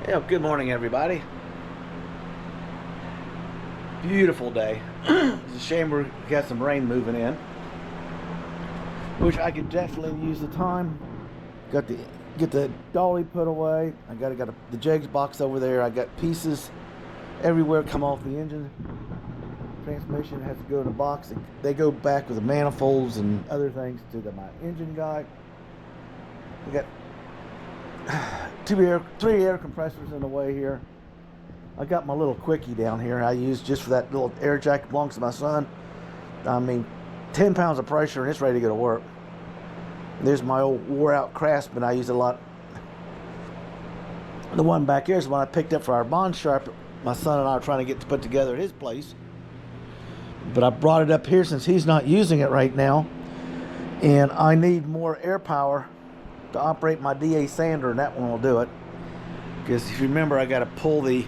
Yeah, good morning, everybody. Beautiful day. It's a shame we got some rain moving in, which I could definitely use the time. Get the dolly put away. I got the jegs box over there. I got pieces everywhere come off the engine. Transmission has to go in a box. They go back with the manifolds and other things to my engine guy. We got three air compressors in the way here. I got my little quickie down here I use just for that little air jacket, belongs to my son. I mean, 10 pounds of pressure and it's ready to go to work. There's my old wore out Craftsman I use a lot. The one back here is the one I picked up for our bond sharp. My son and I are trying to get to put together at his place. But I brought it up here since he's not using it right now. And I need more air power to operate my DA sander, and that one will do it. Because if you remember, I got to pull the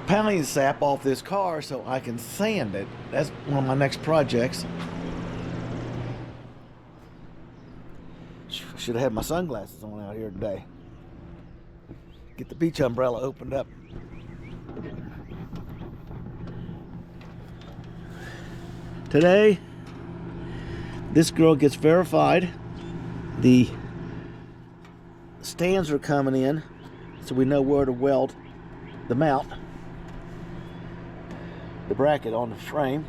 pounding sap off this car so I can sand it. That's one of my next projects. Should have had my sunglasses on out here today. Get the beach umbrella opened up. Today, this girl gets verified. The stands are coming in, so we know where to weld the mount, the bracket on the frame.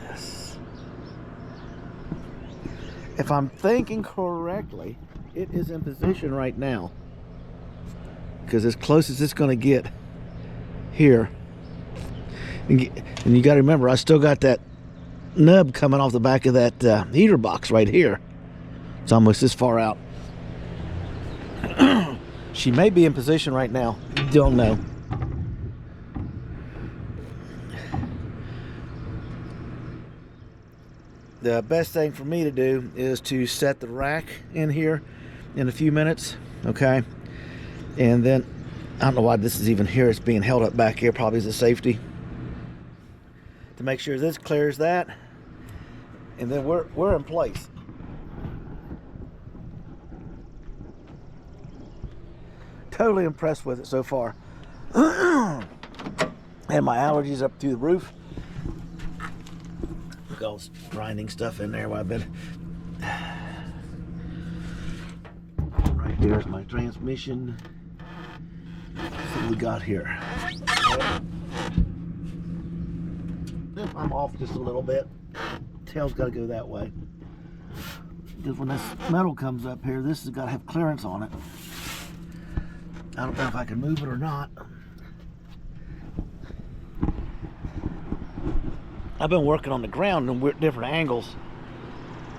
Yes. If I'm thinking correctly, it is in position right now, because as close as it's going to get here. And you got to remember, I still got that nub coming off the back of that heater box right here. It's almost this far out. She may be in position right now. Don't know. The best thing for me to do is to set the rack in here in a few minutes, okay? And then, I don't know why this is even here. It's being held up back here, probably as a safety. To make sure this clears that. And then we're in place. Totally impressed with it so far. And my allergies up through the roof. Look at all this grinding stuff in there while I've been. Right there's my transmission. Let's see what we got here. I'm off just a little bit. Tail's got to go that way. Because when this metal comes up here, this has got to have clearance on it. I don't know if I can move it or not. I've been working on the ground in different angles.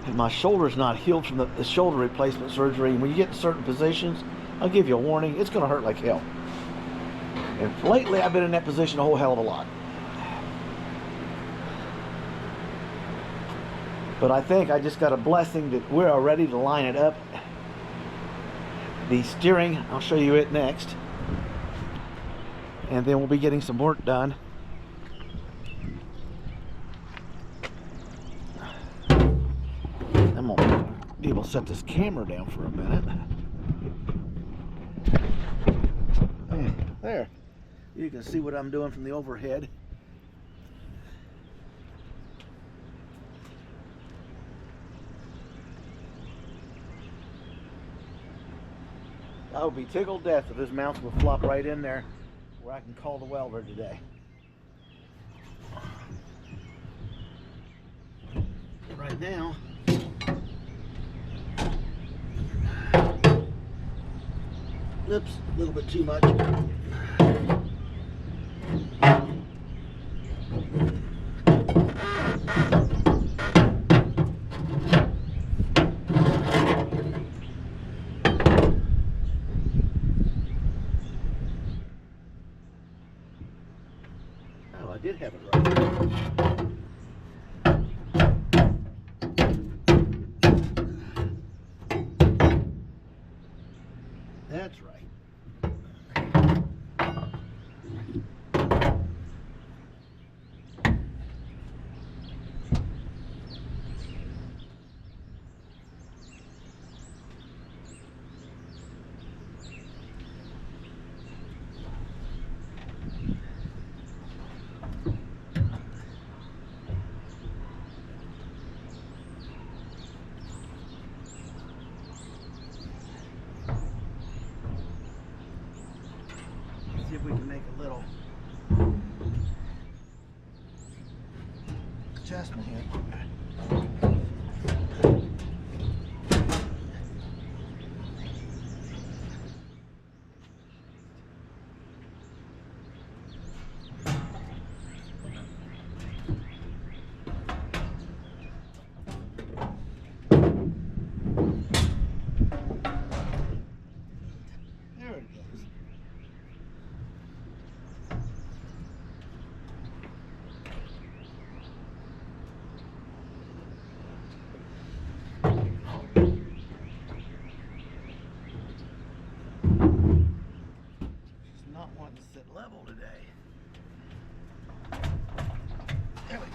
And my shoulder's not healed from the shoulder replacement surgery. And when you get to certain positions, I'll give you a warning, it's going to hurt like hell. And lately, I've been in that position a whole hell of a lot. But I think I just got a blessing that we're all ready to line it up. The steering, I'll show you it next. And then we'll be getting some work done. I'm gonna be able to set this camera down for a minute. There. You can see what I'm doing from the overhead. I would be tickled death if this mounts would flop right in there where I can call the welder today. Right now, oops, a little bit too much. Oh, I did have it right. That's right. See if we can make a little adjustment here. Want to sit level today. There we go.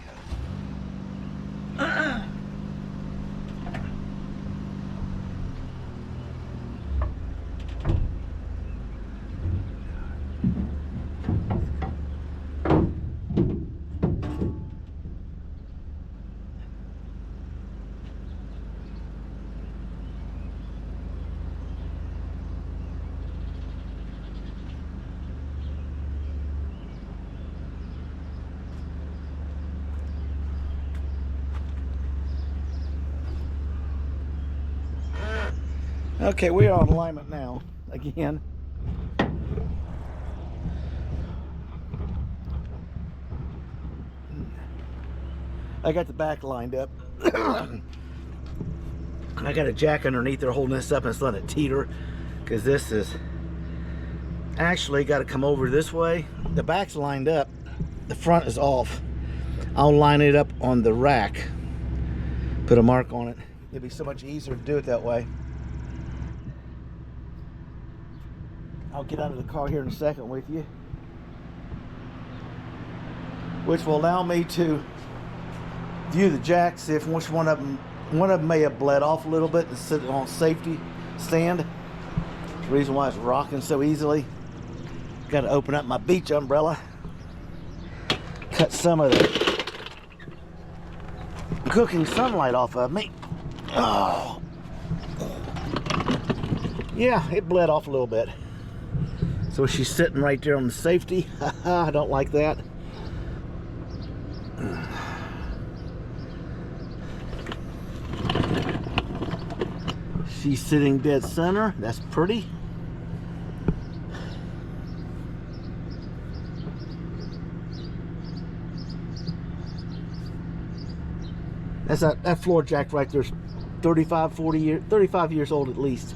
Okay, we are on alignment now, again. I got the back lined up. I got a jack underneath there holding this up and it's letting it teeter, because this is actually got to come over this way. The back's lined up, the front is off. I'll line it up on the rack, put a mark on it. It'd be so much easier to do it that way. I'll get out of the car here in a second with you, which will allow me to view the jacks, if which one of them may have bled off a little bit and sit on safety stand. The reason why it's rocking so easily. Got to open up my beach umbrella, cut some of the cooking sunlight off of me. Oh, yeah, it bled off a little bit. So she's sitting right there on the safety. I don't like that. She's sitting dead center. That's pretty. That's that floor jack right there, 35 years old at least.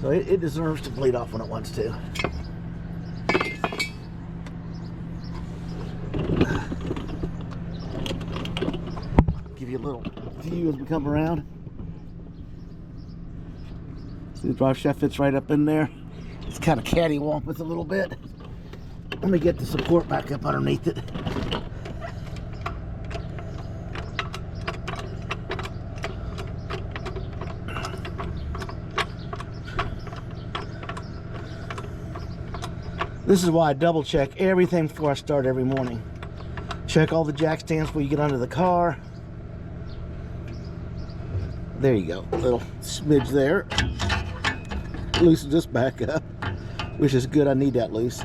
So it deserves to bleed off when it wants to. Give you a little view as we come around. See, the drive shaft fits right up in there. It's kind of cattywampus a little bit. Let me get the support back up underneath it. This is why I double check everything before I start every morning. Check all the jack stands before you get under the car. There you go, little smidge there. Loosen this back up, which is good. I need that loose.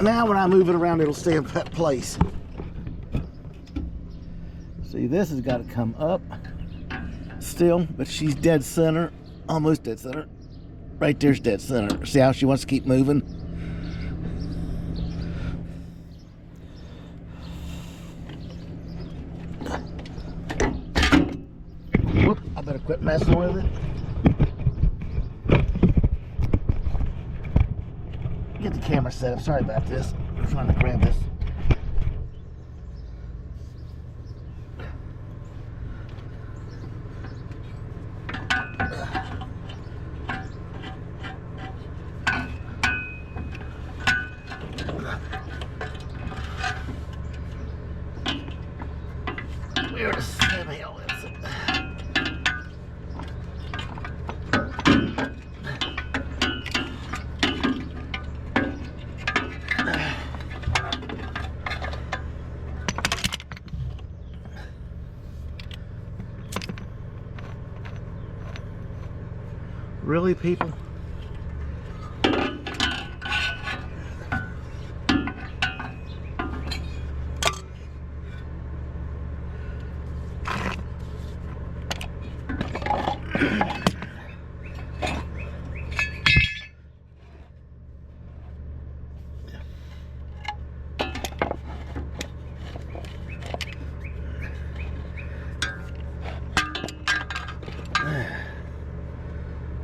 Now when I move it around, it'll stay in place. See, this has got to come up still, but she's dead center. Almost dead center. Right there's dead center. See how she wants to keep moving? Whoop, I better quit messing with it. Get the camera set up. Sorry about this. I'm trying to grab this. Where the hell is it? Really, people?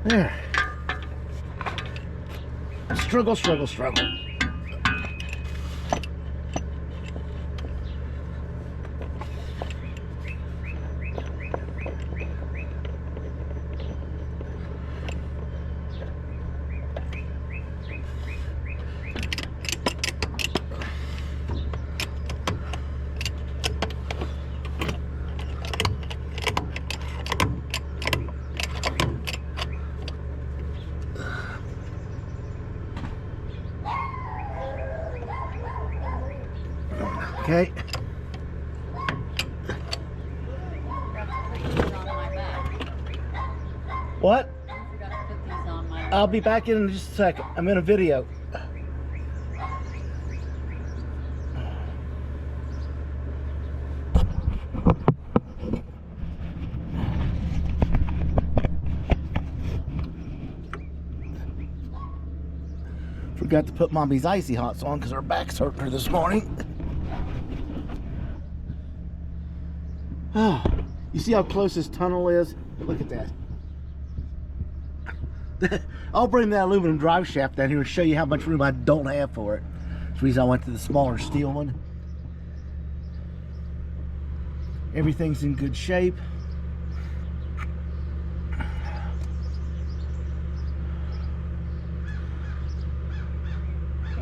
There. Struggle, struggle, struggle. Okay. What? I'll be back in just a second. I'm in a video. Forgot to put Mommy's icy hots on because her back's hurting her this morning. Oh, you see how close this tunnel is? Look at that. I'll bring that aluminum drive shaft down here and show you how much room I don't have for it. That's the reason I went to the smaller steel one. Everything's in good shape.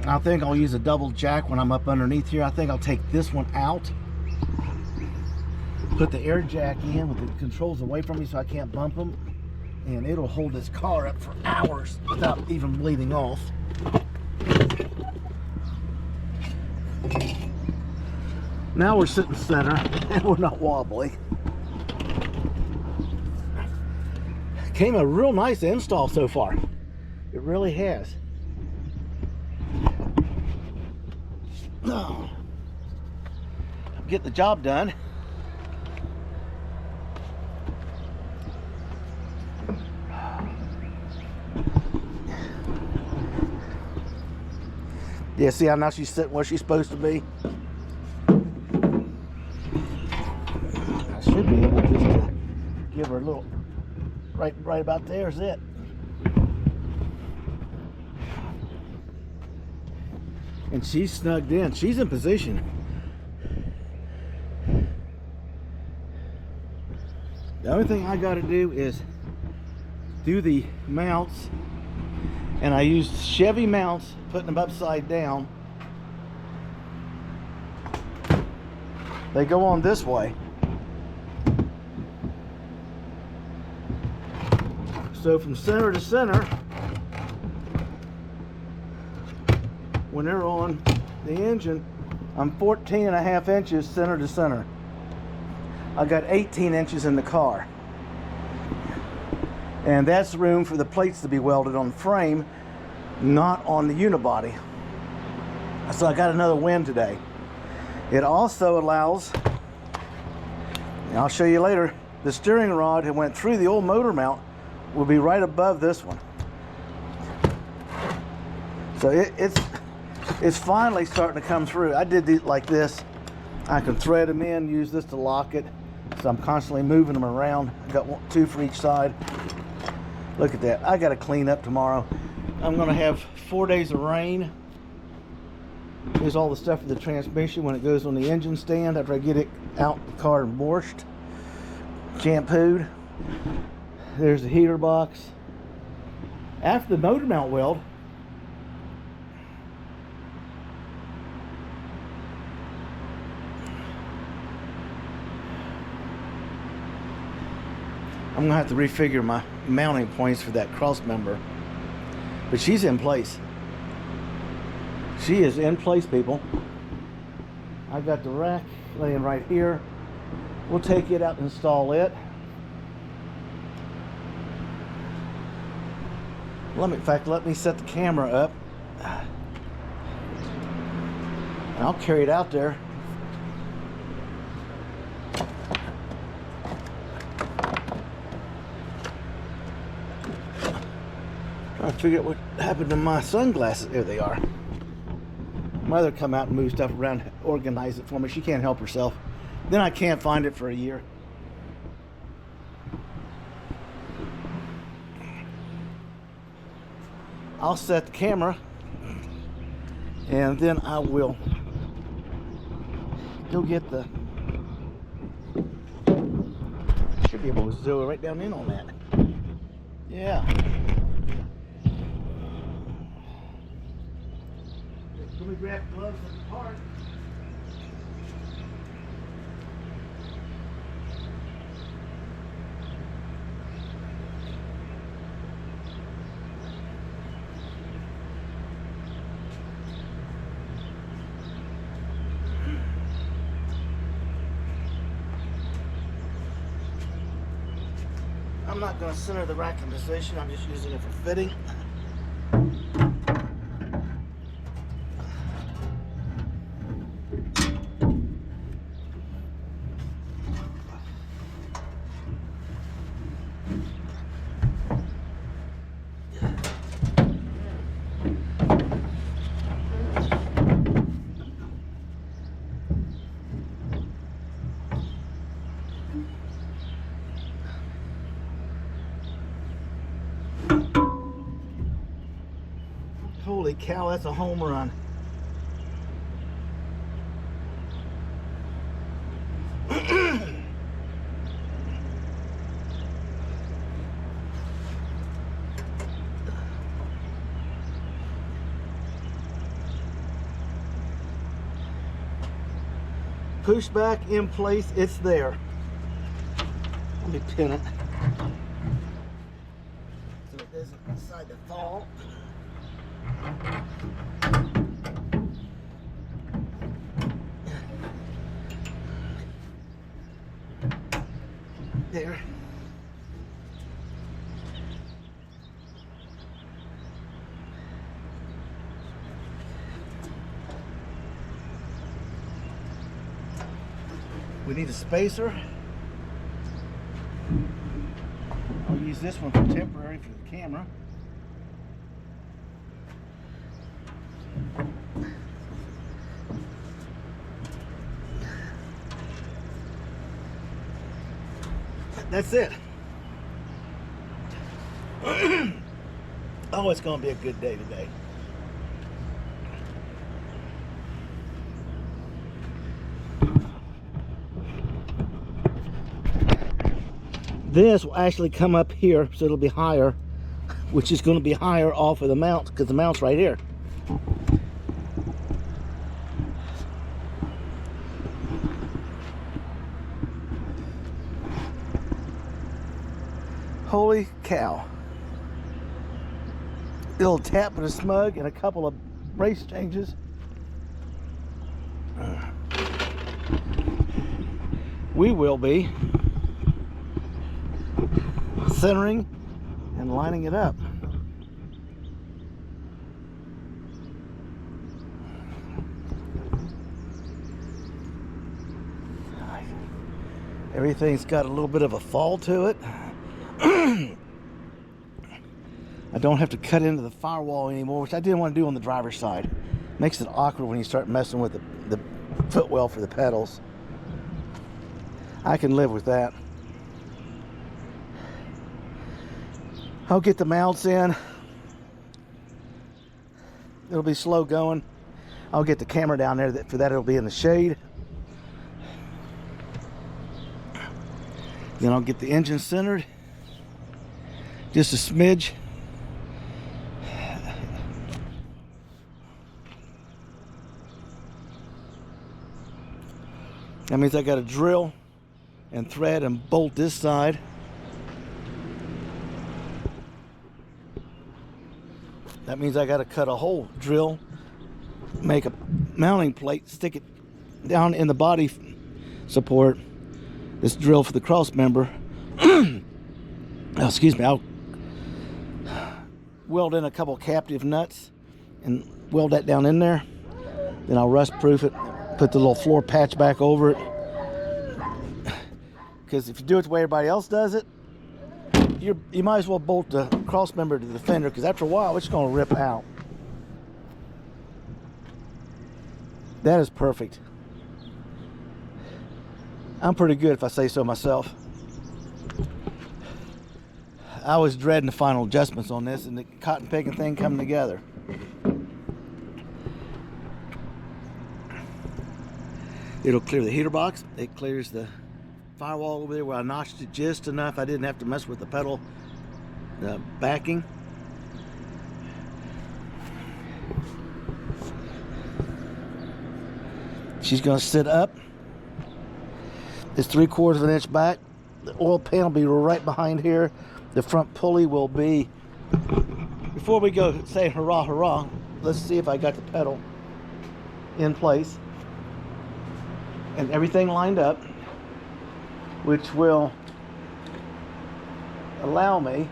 I think I'll use a double jack when I'm up underneath here. I think I'll take this one out, put the air jack in with the controls away from me so I can't bump them, and it'll hold this car up for hours without even bleeding off. Now we're sitting center and we're not wobbly. Came a real nice install so far. It really has. Oh, get the job done. Yeah, see how now she's sitting where she's supposed to be? I should be able just to give her a little, right about there is it. And she's snugged in. She's in position. The only thing I got to do is do the mounts, and I used Chevy mounts, putting them upside down. They go on this way. So from center to center, when they're on the engine, I'm 14.5 inches center to center. I got 18 inches in the car. And that's room for the plates to be welded on the frame, not on the unibody. So I got another win today. It also allows, and I'll show you later, the steering rod that went through the old motor mount will be right above this one. So it's finally starting to come through. I did these like this. I can thread them in, use this to lock it. So I'm constantly moving them around. I got two for each side. Look at that. I got to clean up tomorrow. I'm going to have 4 days of rain. Here's all the stuff for the transmission when it goes on the engine stand after I get it out the car and washed, shampooed. There's the heater box. After the motor mount weld, I'm gonna have to refigure my mounting points for that cross member. But she's in place. She is in place, people. I got the rack laying right here. We'll take it out and install it. In fact, let me set the camera up. And I'll carry it out there. Trying to figure out what happened to my sunglasses. There they are. Mother come out and move stuff around, organize it for me. She can't help herself. Then I can't find it for a year. I'll set the camera, and then I will go get the. Should be able to zero right down in on that. Yeah. Let me grab gloves at the park. I'm not going to center the rack in position. I'm just using it for fitting. Holy cow, that's a home run. Push back in place, it's there. Let me pin it so it doesn't decide to fall. There. We need a spacer. I'll use this one for temporary for the camera. That's it. Oh, it's going to be a good day today. This will actually come up here, so it'll be higher, which is going to be higher off of the mount, because the mount's right here. Holy cow. Little tap with a smug and a couple of brace changes. We will be centering and lining it up. Everything's got a little bit of a fall to it. I don't have to cut into the firewall anymore, which I didn't want to do on the driver's side. Makes it awkward when you start messing with the footwell for the pedals. I can live with that. I'll get the mounts in. It'll be slow going. I'll get the camera down there. For that, it'll be in the shade. Then I'll get the engine centered. Just a smidge. That means I got to drill and thread and bolt this side. That means I got to cut a hole, drill, make a mounting plate, stick it down in the body support. This drill for the cross member. Oh, excuse me. weld in a couple captive nuts and weld that down in there. Then I'll rust proof it, put the little floor patch back over it. Because if you do it the way everybody else does it, you might as well bolt the cross member to the fender, because after a while it's going to rip out. That is perfect. I'm pretty good if I say so myself. I was dreading the final adjustments on this and the cotton picking thing coming together. It'll clear the heater box. It clears the firewall over there where I notched it just enough I didn't have to mess with the pedal backing. She's going to sit up. It's 3/4 of an inch back. The oil pan will be right behind here. The front pulley will be, before we go saying hurrah, hurrah, let's see if I got the pedal in place and everything lined up, which will allow me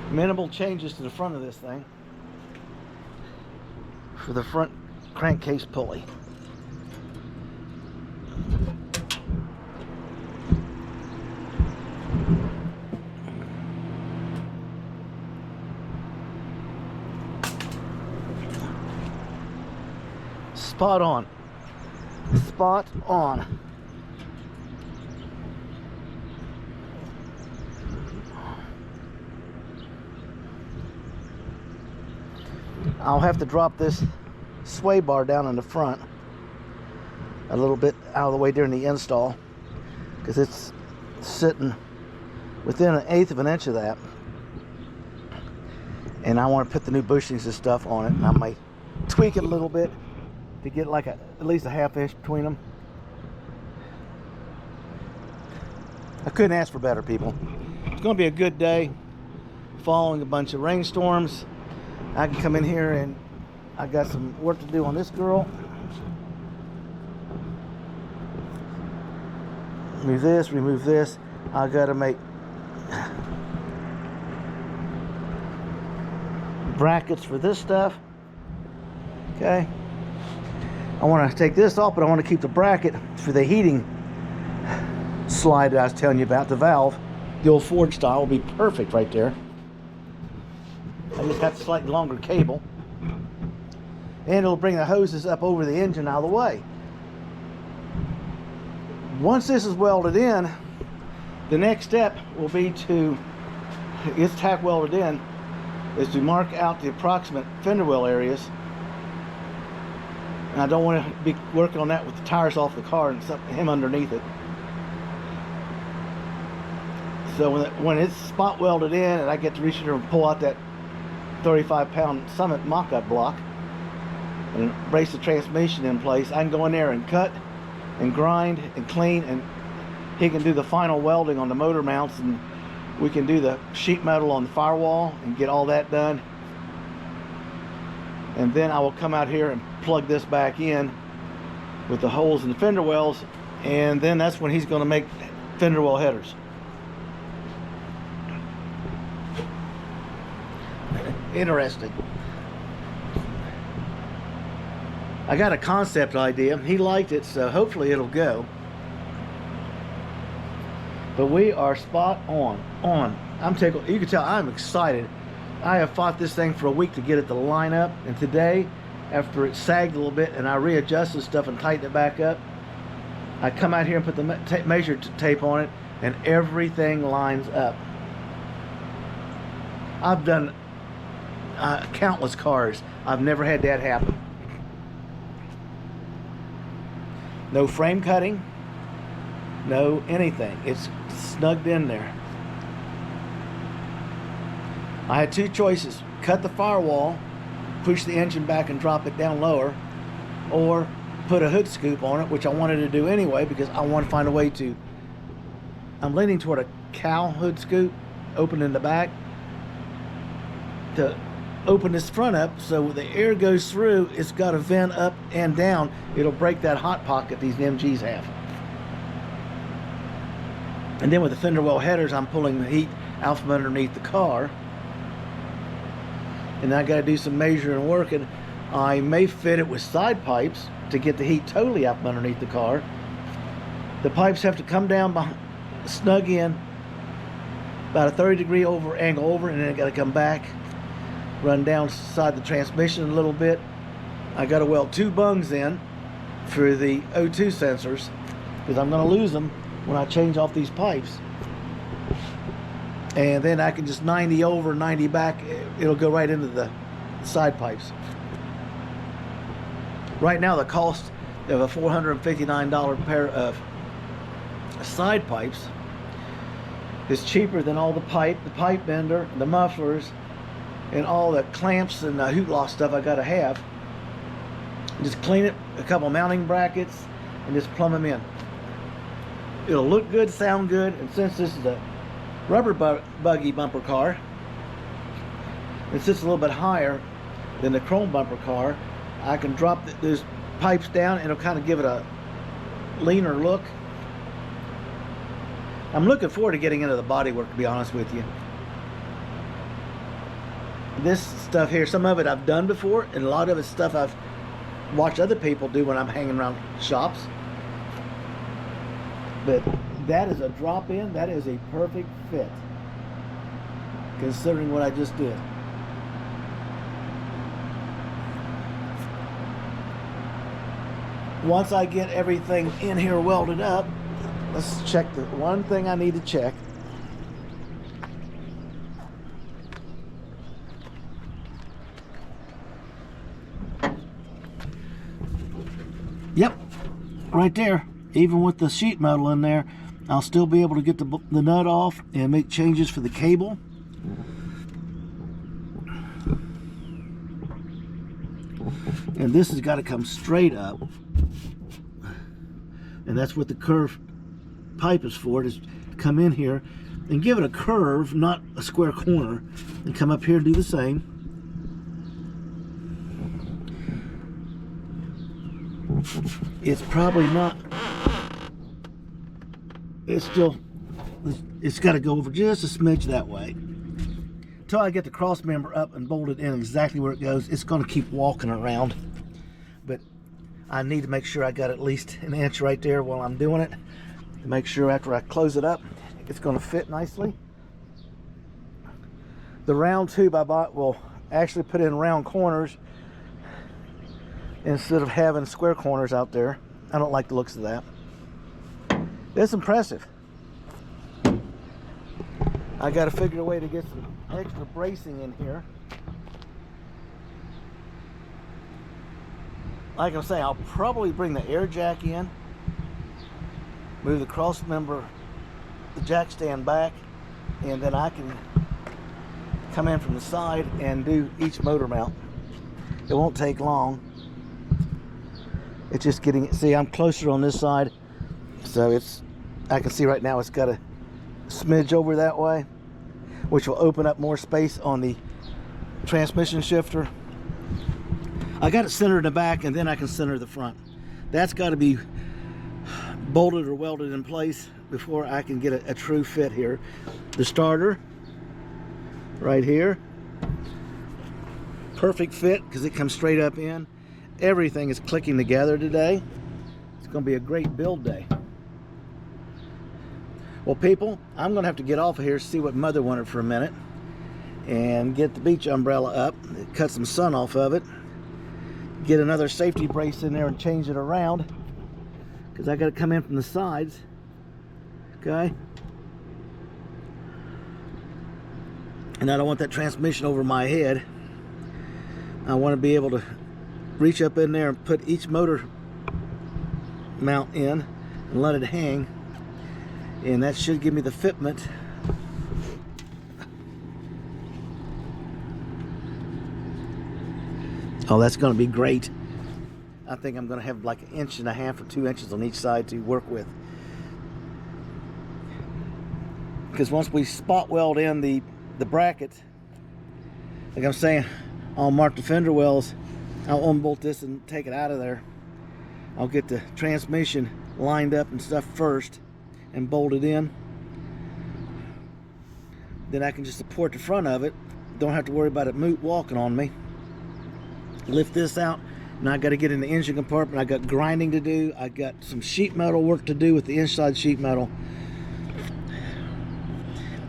minimal changes to the front of this thing for the front crankcase pulley. Spot on. Spot on. I'll have to drop this sway bar down in the front a little bit out of the way during the install, because it's sitting within 1/8 of an inch of that, and I want to put the new bushings and stuff on it, and I might tweak it a little bit to get like at least a 1/2 inch between them. I couldn't ask for better, people. It's going to be a good day following a bunch of rainstorms. I can come in here and I got some work to do on this girl. Remove this. I got to make brackets for this stuff. Okay. I want to take this off, but I want to keep the bracket for the heating slide that I was telling you about, the valve. The old Ford style will be perfect right there. I just got the slightly longer cable. And it'll bring the hoses up over the engine out of the way. Once this is welded in, the next step will be to, it's tack welded in, is to mark out the approximate fender well areas. And I don't want to be working on that with the tires off the car and him underneath it. So when it's spot welded in and I get to reach in there and pull out that 35-pound Summit mock-up block and brace the transmission in place, I can go in there and cut and grind and clean, and he can do the final welding on the motor mounts, and we can do the sheet metal on the firewall and get all that done. And then I will come out here and plug this back in with the holes in the fender wells, and then that's when he's going to make fender well headers. Interesting. I got a concept idea. He liked it, so hopefully it'll go. But we are spot on. I'm tickled. You can tell I'm excited. I have fought this thing for a week to get it to line up, and today, after it sagged a little bit and I readjusted stuff and tightened it back up, I come out here and put the measure tape on it, and everything lines up. I've done countless cars. I've never had that happen. No frame cutting, no anything. It's snugged in there. I had two choices: cut the firewall, push the engine back and drop it down lower, or put a hood scoop on it, which I wanted to do anyway because I want to find a way to, I'm leaning toward a cow hood scoop, open in the back, to open this front up so when the air goes through, it's got a vent up and down. It'll break that hot pocket these MGs have. And then with the fender well headers, I'm pulling the heat out from underneath the car. And I got to do some measuring and working. I may fit it with side pipes to get the heat totally out from underneath the car. The pipes have to come down behind, snug in, about a 30-degree angle over, and then I got to come back, run down side the transmission a little bit. I got to weld 2 bungs in for the O2 sensors, because I'm going to lose them when I change off these pipes. And then I can just 90 over, 90 back. It'll go right into the side pipes. Right now, the cost of a $459 pair of side pipes is cheaper than all the pipe bender, the mufflers, and all the clamps and the hoot loss stuff I gotta have. Just clean it, a couple mounting brackets, and just plumb them in. It'll look good, sound good, and since this is a rubber buggy bumper car, it sits a little bit higher than the chrome bumper car, I can drop those pipes down and it'll kind of give it a leaner look. I'm looking forward to getting into the bodywork, to be honest with you. This stuff here, some of it I've done before, and a lot of it's stuff I've watched other people do when I'm hanging around shops. But that is a drop-in. That is a perfect fit, considering what I just did. Once I get everything in here welded up, let's check the one thing I need to check. Yep, right there. Even with the sheet metal in there, I'll still be able to get the nut off and make changes for the cable. And this has got to come straight up. And that's what the curved pipe is for, is come in here and give it a curve, not a square corner, and come up here and do the same. It's probably not, it's got to go over just a smidge that way. Until I get the cross member up and bolted in exactly where it goes, it's going to keep walking around. But I need to make sure I got at least an inch right there while I'm doing it, to make sure after I close it up, it's going to fit nicely. The round tube I bought will actually put in round corners instead of having square corners out there. I don't like the looks of that. It's impressive. I got to figure a way to get some extra bracing in here. Like I say, I'll probably bring the air jack in, move the cross member, the jack stand back, and then I can come in from the side and do each motor mount. It won't take long. It's just getting it. See, I'm closer on this side, so I can see right now it's got a smidge over that way, which will open up more space on the transmission shifter. I got it centered in the back, and then I can center the front. That's got to be bolted or welded in place before I can get a true fit here. The starter right here, perfect fit because it comes straight up in. Everything is clicking together today. It's going to be a great build day. Well, people, I'm going to have to get off of here, see what Mother wanted for a minute, and get the beach umbrella up, cut some sun off of it, get another safety brace in there and change it around, because I got to come in from the sides. Okay, and I don't want that transmission over my head. I want to be able to reach up in there and put each motor mount in and let it hang, and that should give me the fitment. Oh, that's going to be great. I think I'm going to have like 1.5 inches or 2 inches on each side to work with. Because once we spot weld in the bracket, like I'm saying, I'll mark the fender wells. I'll unbolt this and take it out of there. I'll get the transmission lined up and stuff first and bolt it in. then I can just support the front of it. Don't have to worry about it walking on me. Lift this out. Now I got to get in the engine compartment. I got grinding to do. I got some sheet metal work to do with the inside sheet metal.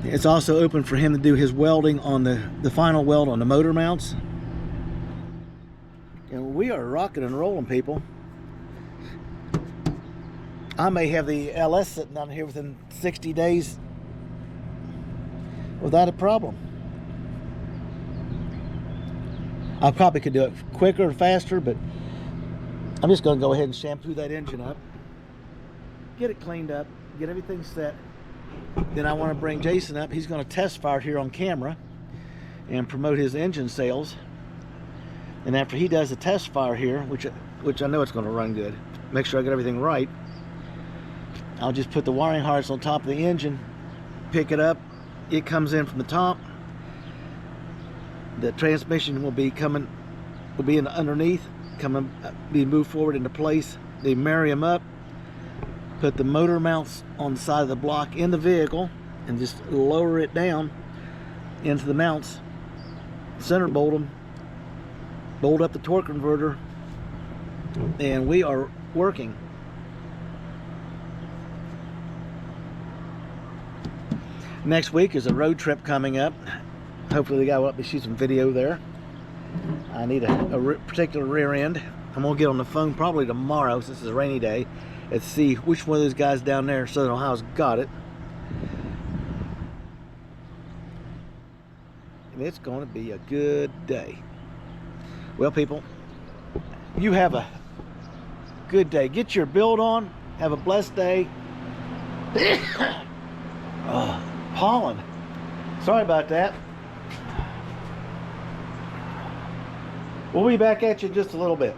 It's also open for him to do his welding on the final weld on the motor mounts. And we are rocking and rolling, people. I may have the LS sitting down here within 60 days without a problem. I probably could do it quicker and faster, but I'm just going to go ahead and shampoo that engine up, get it cleaned up, get everything set. Then I want to bring Jason up. He's going to test fire here on camera and promote his engine sales. And after he does the test fire here, which I know it's going to run good, make sure I get everything right, I'll just put the wiring harness on top of the engine, pick it up. It comes in from the top. The transmission will be underneath, be moved forward into place. They marry them up, put the motor mounts on the side of the block in the vehicle, and just lower it down into the mounts, center bolt them, bolt up the torque converter, and we are working. Next week is a road trip coming up. Hopefully the guy will let me shoot some video there. I need a particular rear end. I'm gonna get on the phone probably tomorrow, since it's a rainy day, and see which one of those guys down there in Southern Ohio's got it. And it's gonna be a good day. Well, people, you have a good day. Get your build on. Have a blessed day. Oh, pollen. Sorry about that. We'll be back at you in just a little bit.